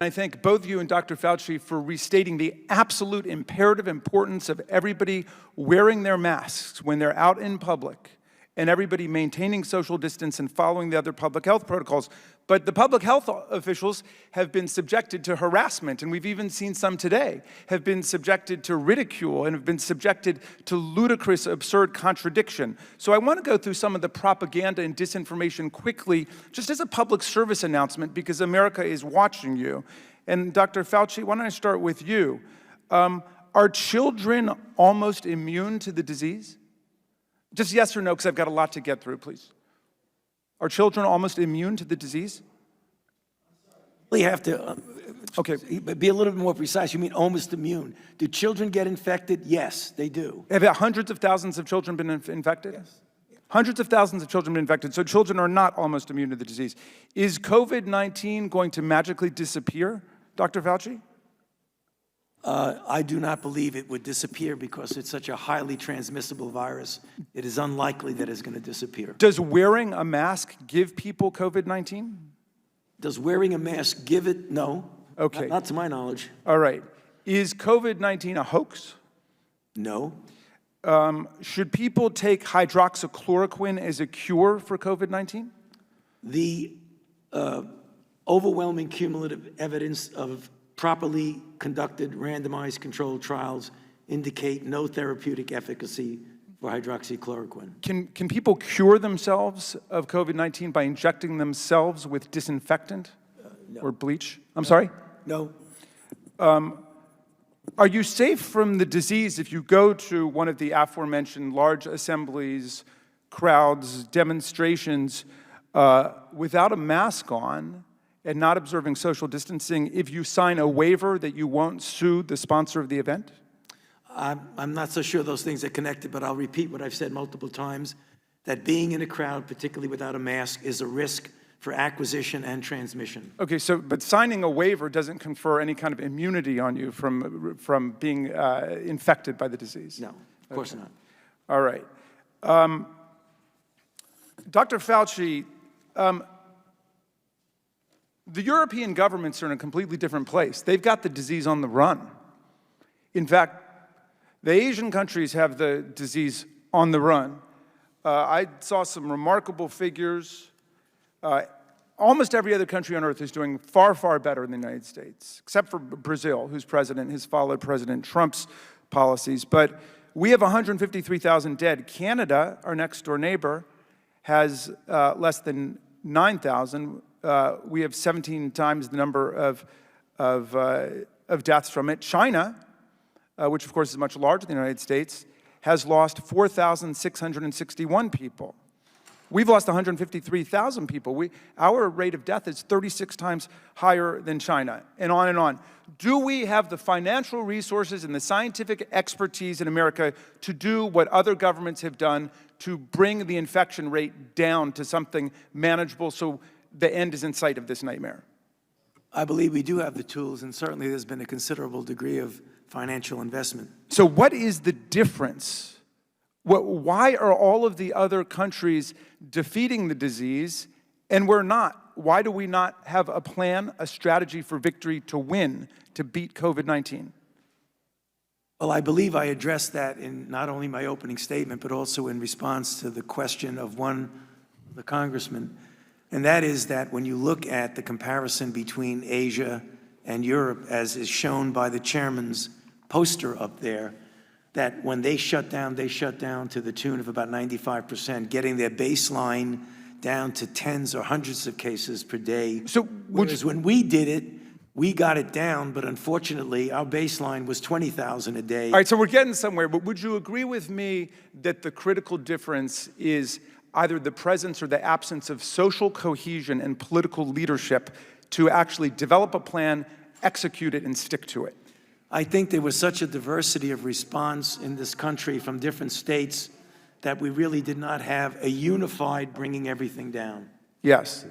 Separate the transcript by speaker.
Speaker 1: I thank both you and Dr. Fauci for restating the absolute imperative importance of everybody wearing their masks when they're out in public and everybody maintaining social distance and following the other public health protocols. But the public health officials have been subjected to harassment, and we've even seen some today, have been subjected to ridicule and have been subjected to ludicrous, absurd contradiction. So I want to go through some of the propaganda and disinformation quickly, just as a public service announcement, because America is watching you. And Dr. Fauci, why don't I start with you? Are children almost immune to the disease? Just yes or no, because I've got a lot to get through, please. Are children almost immune to the disease?
Speaker 2: You have to be a little bit more precise. You mean almost immune. Do children get infected? Yes, they do.
Speaker 1: Have hundreds of thousands of children been infected?
Speaker 2: Yes.
Speaker 1: Hundreds of thousands of children been infected, so children are not almost immune to the disease. Is COVID-19 going to magically disappear, Dr. Fauci?
Speaker 2: I do not believe it would disappear because it's such a highly transmissible virus. It is unlikely that it's going to disappear.
Speaker 1: Does wearing a mask give people COVID-19?
Speaker 2: Does wearing a mask give it? No.
Speaker 1: Okay.
Speaker 2: Not to my knowledge.
Speaker 1: All right. Is COVID-19 a hoax?
Speaker 2: No.
Speaker 1: Should people take hydroxychloroquine as a cure for COVID-19?
Speaker 2: The overwhelming cumulative evidence of properly conducted randomized controlled trials indicate no therapeutic efficacy for hydroxychloroquine.
Speaker 1: Can people cure themselves of COVID-19 by injecting themselves with disinfectant
Speaker 2: No.
Speaker 1: or bleach? I'm sorry?
Speaker 2: No.
Speaker 1: Are you safe from the disease if you go to one of the aforementioned large assemblies, crowds, demonstrations, without a mask on and not observing social distancing, if you sign a waiver that you won't sue the sponsor of the event?
Speaker 2: I'm not so sure those things are connected, but I'll repeat what I've said multiple times, that being in a crowd, particularly without a mask, is a risk for acquisition and transmission.
Speaker 1: Okay, but signing a waiver doesn't confer any kind of immunity on you from being infected by the disease?
Speaker 2: No, of course not.
Speaker 1: All right. Dr. Fauci, the European governments are in a completely different place. They've got the disease on the run. In fact, the Asian countries have the disease on the run. I saw some remarkable figures. Almost every other country on earth is doing far, far better than the United States, except for Brazil, whose president has followed President Trump's policies. But we have 153,000 dead. Canada, our next door neighbor, has less than 9,000. We have 17 times the number of deaths from it. China, which of course is much larger than the United States, has lost 4,661 people. We've lost 153,000 people. Our rate of death is 36 times higher than China, and on and on. Do we have the financial resources and the scientific expertise in America to do what other governments have done to bring the infection rate down to something manageable so the end is in sight of this nightmare?
Speaker 2: I believe we do have the tools, and certainly there's been a considerable degree of financial investment.
Speaker 1: So what is the difference? Why are all of the other countries defeating the disease and we're not? Why do we not have a plan, a strategy for victory to win, to beat COVID-19?
Speaker 2: Well, I believe I addressed that in not only my opening statement, but also in response to the question of the congressman. And that is that when you look at the comparison between Asia and Europe, as is shown by the chairman's poster up there, that when they shut down to the tune of about 95%, getting their baseline down to tens or hundreds of cases per day. So whereas when we did it, we got it down, but unfortunately, our baseline was 20,000 a day.
Speaker 1: All right, so we're getting somewhere, but would you agree with me that the critical difference is either the presence or the absence of social cohesion and political leadership to actually develop a plan, execute it, and stick to it?
Speaker 2: I think there was such a diversity of response in this country from different states that we really did not have a unified bringing everything down.
Speaker 1: Yes.